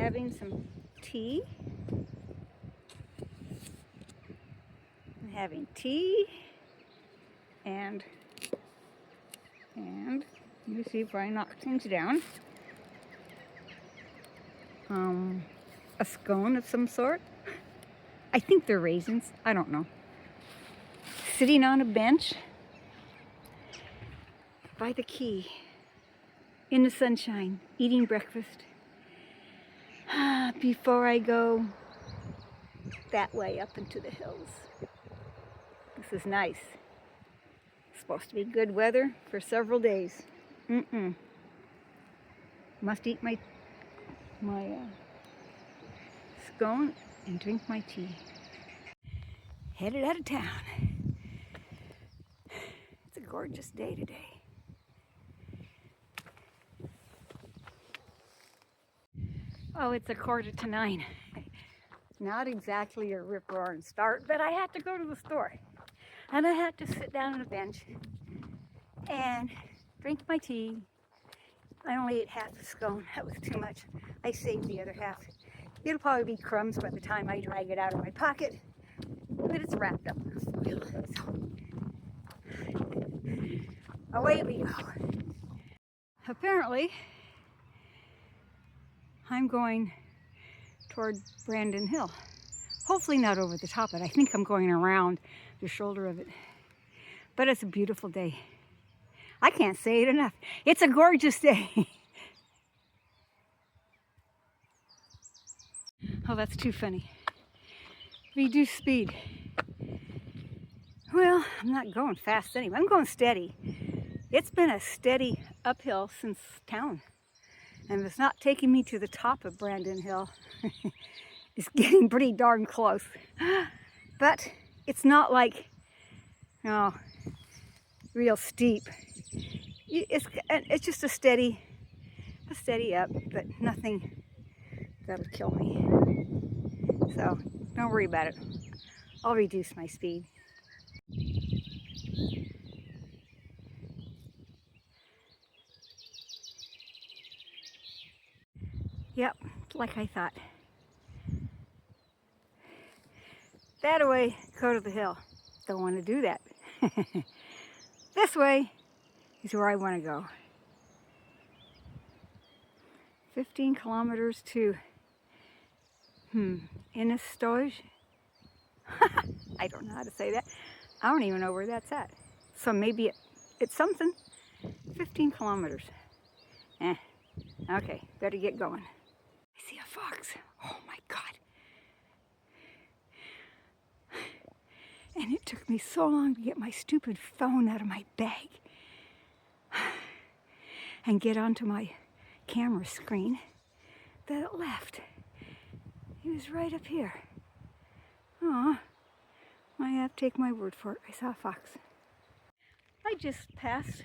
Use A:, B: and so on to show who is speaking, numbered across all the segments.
A: having some tea. I'm having tea and let me see if I knock things down. A scone of some sort. I think they're raisins. I don't know. Sitting on a bench by the quay in the sunshine, eating breakfast before I go that way up into the hills. This is nice. It's supposed to be good weather for several days. Must eat my scone and drink my tea. Headed out of town. It's a gorgeous day today. Oh, it's 8:45. Not exactly a rip-roaring start, but I had to go to the store. And I had to sit down on a bench and drink my tea. I only ate half a scone. That was too much. I saved the other half. It'll probably be crumbs by the time I drag it out of my pocket, but it's wrapped up in foil. So away we go. Apparently, I'm going toward Brandon Hill. Hopefully not over the top of it. I think I'm going around the shoulder of it. But it's a beautiful day. I can't say it enough. It's a gorgeous day. Oh, that's too funny. Reduce speed. Well, I'm not going fast anyway. I'm going steady. It's been a steady uphill since town. And it's not taking me to the top of Brandon Hill. It's getting pretty darn close. But it's not like, real steep. It's just a steady up, but nothing that'll kill me. So don't worry about it. I'll reduce my speed. Yep, like I thought. That way, go to the hill. Don't want to do that. This way is where I want to go. 15 kilometers to Innistoge. I don't know how to say that. I don't even know where that's at. So maybe it's something. 15 kilometers. Okay, better get going. I see a fox. Oh my God. And it took me so long to get my stupid phone out of my bag and get onto my camera screen that it left. He was right up here. Aw, I have to take my word for it. I saw a fox. I just passed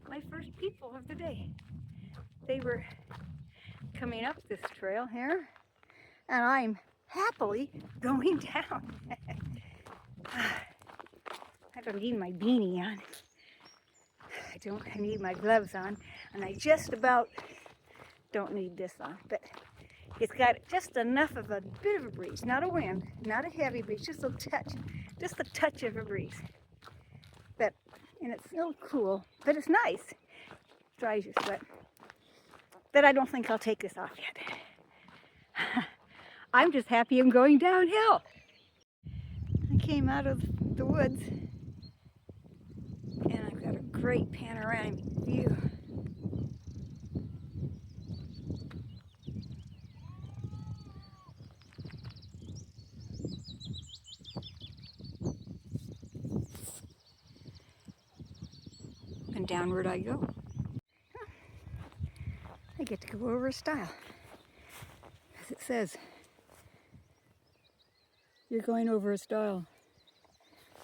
A: my first people of the day. They were coming up this trail here, and I'm happily going down. I don't need my beanie on. I need my gloves on, and I just about don't need this on, but it's got just enough of a bit of a breeze, not a wind, not a heavy breeze, just a touch of a breeze. And it's still cool, but it's nice. Dries your sweat. But I don't think I'll take this off yet. I'm just happy I'm going downhill. I came out of the woods and I've got a great panoramic view. And downward I go. I get to go over a stile. As it says, you're going over a stile.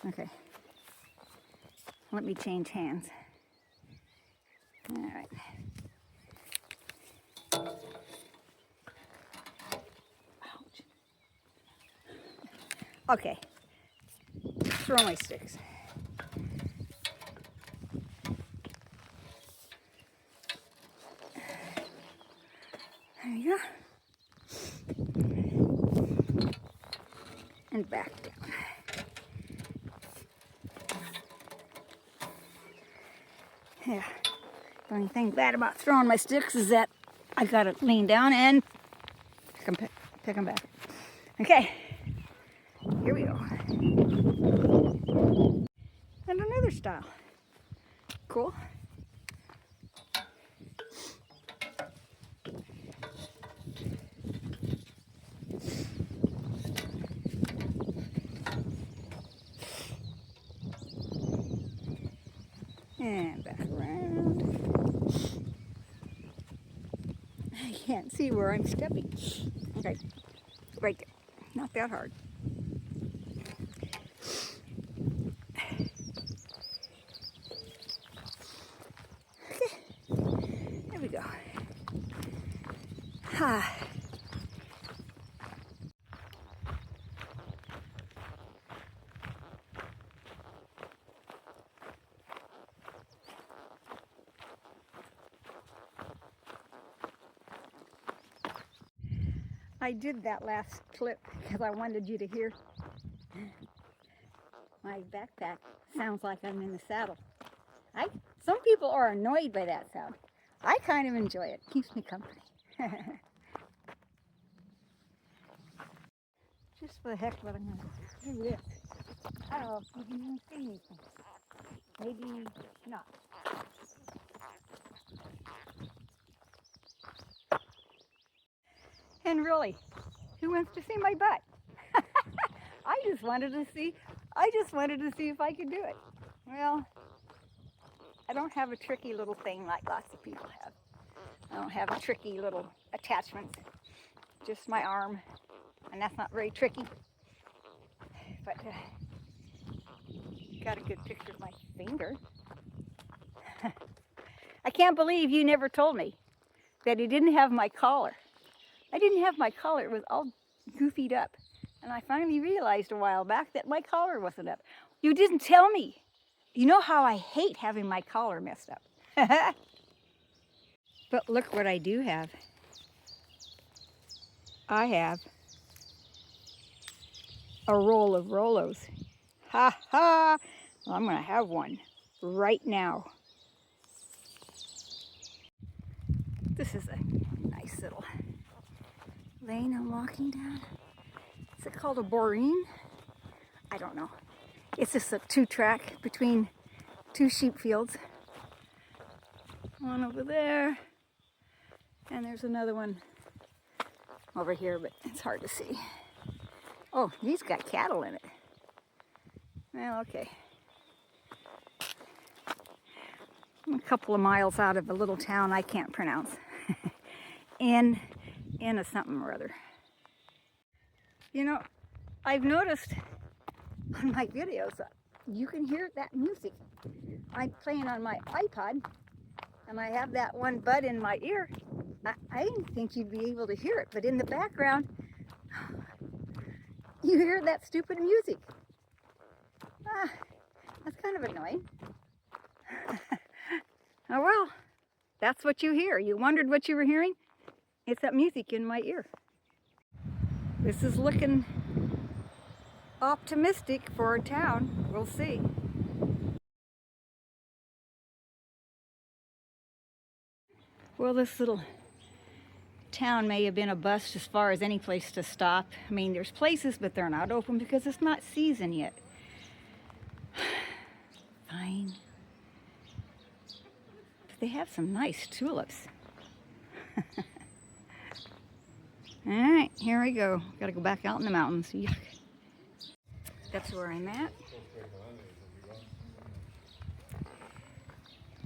A: Okay. Let me change hands. All right. Ouch. Okay. Throw my sticks. There you go. and back down. Yeah, the only thing bad about throwing my sticks is that I gotta lean down and pick them back. Okay, here we go. And another style. Cool. And back around. I can't see where I'm stepping. Okay, right there. Not that hard. Okay, there we go. Ah. I did that last clip because I wanted you to hear my backpack. Sounds like I'm in the saddle. Some people are annoyed by that sound. I kind of enjoy it. Keeps me company. Just for the heck of it, I'm going to do this. I don't know if you can even see anything. Maybe not. And really, who wants to see my butt? I just wanted to see if I could do it. Well, I don't have a tricky little thing like lots of people have. I don't have a tricky little attachments. Just my arm, and that's not very tricky. But got a good picture of my finger. I can't believe you never told me that he didn't have my collar. I didn't have my collar. It was all goofied up. And I finally realized a while back that my collar wasn't up. You didn't tell me. You know how I hate having my collar messed up. But look what I do have. I have a roll of Rolos. Ha ha! Well, I'm going to have one right now. This is a nice little lane I'm walking down. Is it called a boreen? I don't know. It's just a 2-track between 2 sheep fields. One over there, and there's another one over here, but it's hard to see. Oh, he's got cattle in it. Well, okay. I'm a couple of miles out of a little town I can't pronounce. in a something or other. You know, I've noticed on my videos, you can hear that music. I'm playing on my iPod, and I have that one bud in my ear. I didn't think you'd be able to hear it, but in the background, you hear that stupid music. That's kind of annoying. Oh well, that's what you hear. You wondered what you were hearing? It's that music in my ear. This is looking optimistic for a town. We'll see. Well, this little town may have been a bust as far as any place to stop. I mean, there's places, but they're not open because it's not season yet. Fine. But they have some nice tulips. All right, here we go. Got to go back out in the mountains. Yuck. That's where I'm at.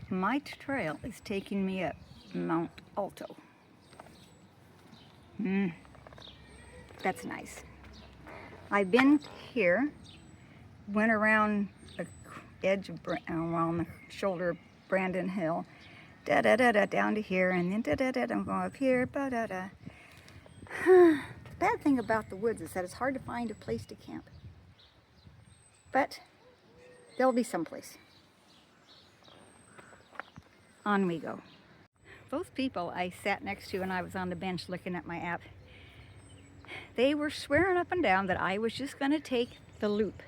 A: My trail is taking me up Mount Alto. That's nice. I've been here, went around the edge of, around the shoulder of Brandon Hill, down to here, and then I'm going up here, The bad thing about the woods is that it's hard to find a place to camp. But there'll be someplace. On we go. Both people I sat next to when I was on the bench looking at my app, they were swearing up and down that I was just going to take the loop,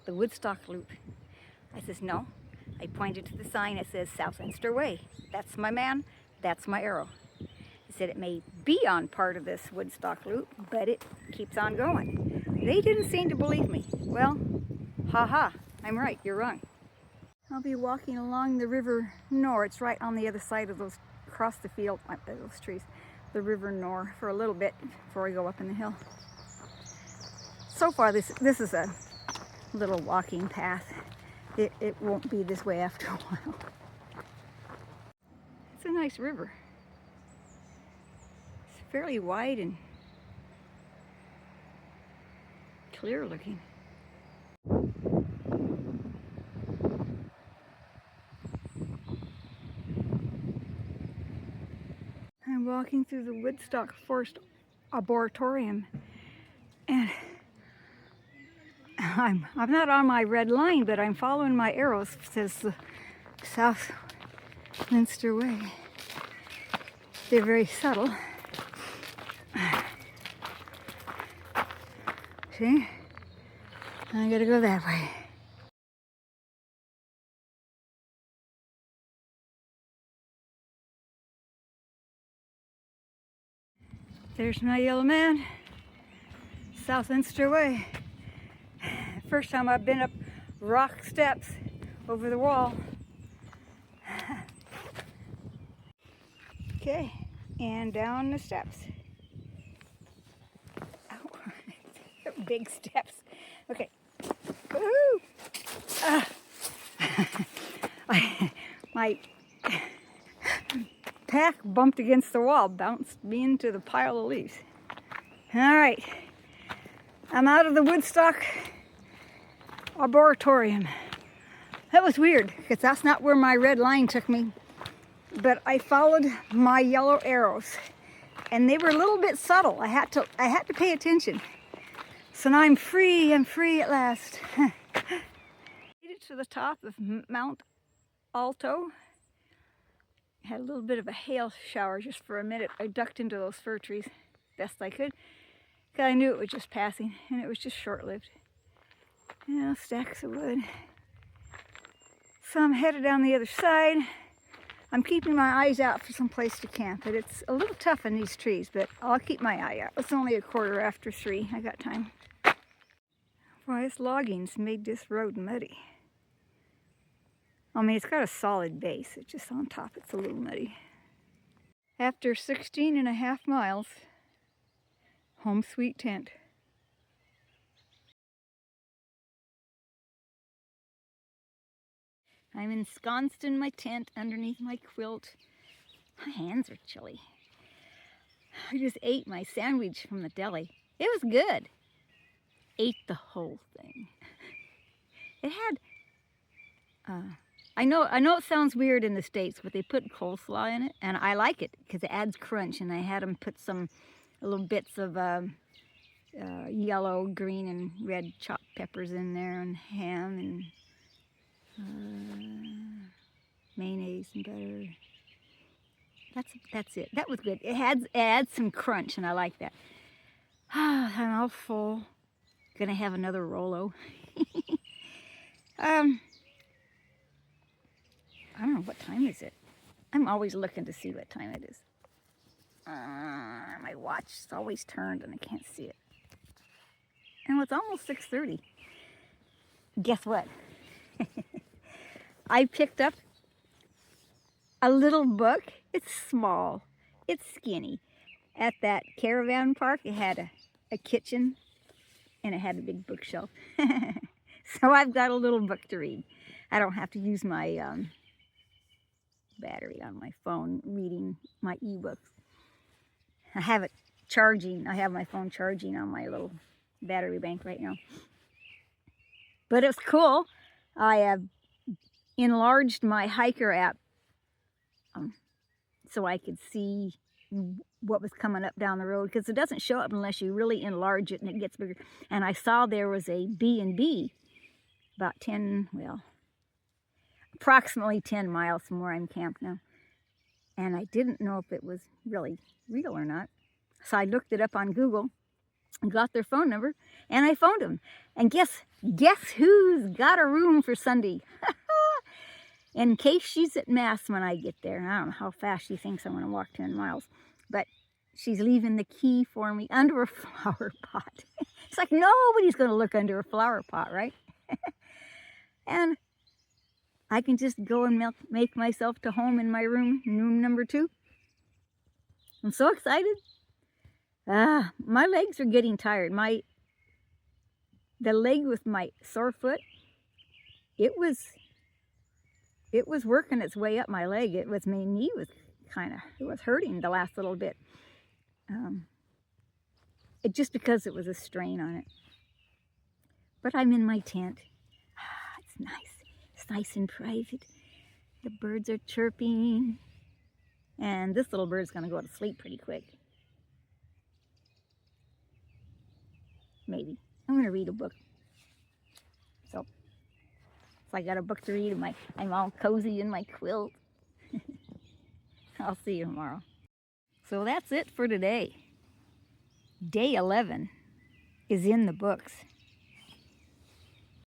A: the Woodstock loop. I says, no. I pointed to the sign that says South Leinster Way. That's my man, that's my arrow. He said it may be on part of this Woodstock loop, but it keeps on going. They didn't seem to believe me. Well, haha, I'm right, you're wrong. I'll be walking along the River Nor. It's right on the other side of those, across the field, those trees, the River Nor, for a little bit before I go up in the hill. So far, this is a little walking path. It won't be this way after a while. It's a nice river. It's fairly wide and clear looking. I'm walking through the Woodstock Forest Arboretum, and I'm not on my red line, but I'm following my arrows. It says the South Leinster Way. They're very subtle. See? I gotta go that way. There's my yellow man. South Leinster Way. First time I've been up rock steps over the wall. Okay, and down the steps. Oh, big steps. Okay. Woohoo! My pack bumped against the wall, bounced me into the pile of leaves. All right, I'm out of the Woodstock Arboretum. That was weird, because that's not where my red line took me. But I followed my yellow arrows, and they were a little bit subtle. I had to pay attention. So now I'm free at last. Made it to the top of Mount Alto. Had a little bit of a hail shower just for a minute. I ducked into those fir trees best I could, because I knew it was just passing, and it was just short-lived. Yeah, stacks of wood. So I'm headed down the other side. I'm keeping my eyes out for some place to camp, but it's a little tough in these trees, but I'll keep my eye out. It's only 3:15. I got time. Boy, this logging's made this road muddy. I mean, it's got a solid base. It's just on top, it's a little muddy. After 16.5 miles, home sweet tent. I'm ensconced in my tent underneath my quilt. My hands are chilly. I just ate my sandwich from the deli. It was good. Ate the whole thing. It had, I know it sounds weird in the States, but they put coleslaw in it, and I like it because it adds crunch. And I had them put some little bits of yellow, green, and red chopped peppers in there, and ham, and mayonnaise and butter. That's it. That was good. It adds some crunch, and I like that. I'm all full. Gonna have another Rolo. I don't know, what time is it? I'm always looking to see what time it is. My watch is always turned and I can't see it. And it's almost 6:30. Guess what? I picked up a little book. It's small. It's skinny. At that caravan park, it had a kitchen and it had a big bookshelf. So I've got a little book to read. I don't have to use my battery on my phone reading my ebooks. I have it charging. I have my phone charging on my little battery bank right now. But it was cool. I have enlarged my hiker app so I could see what was coming up down the road, because it doesn't show up unless you really enlarge it and it gets bigger. And I saw there was a B&B about approximately 10 miles from where I'm camped now. And I didn't know if it was really real or not. So I looked it up on Google, and got their phone number, and I phoned them. And guess who's got a room for Sunday? In case she's at Mass when I get there. I don't know how fast she thinks I'm going to walk 10 miles. But she's leaving the key for me under a flower pot. It's like nobody's going to look under a flower pot, right? And I can just go and make myself to home in my room number 2. I'm so excited. My legs are getting tired. The leg with my sore foot, it was working its way up my leg. My knee was it was hurting the last little bit. Just because it was a strain on it. But I'm in my tent. It's nice. It's nice and private. The birds are chirping. And this little bird's going to go to sleep pretty quick. Maybe. I'm going to read a book. So I got a book to read, and I'm all cozy in my quilt. I'll see you tomorrow. So that's it for today. Day 11 is in the books.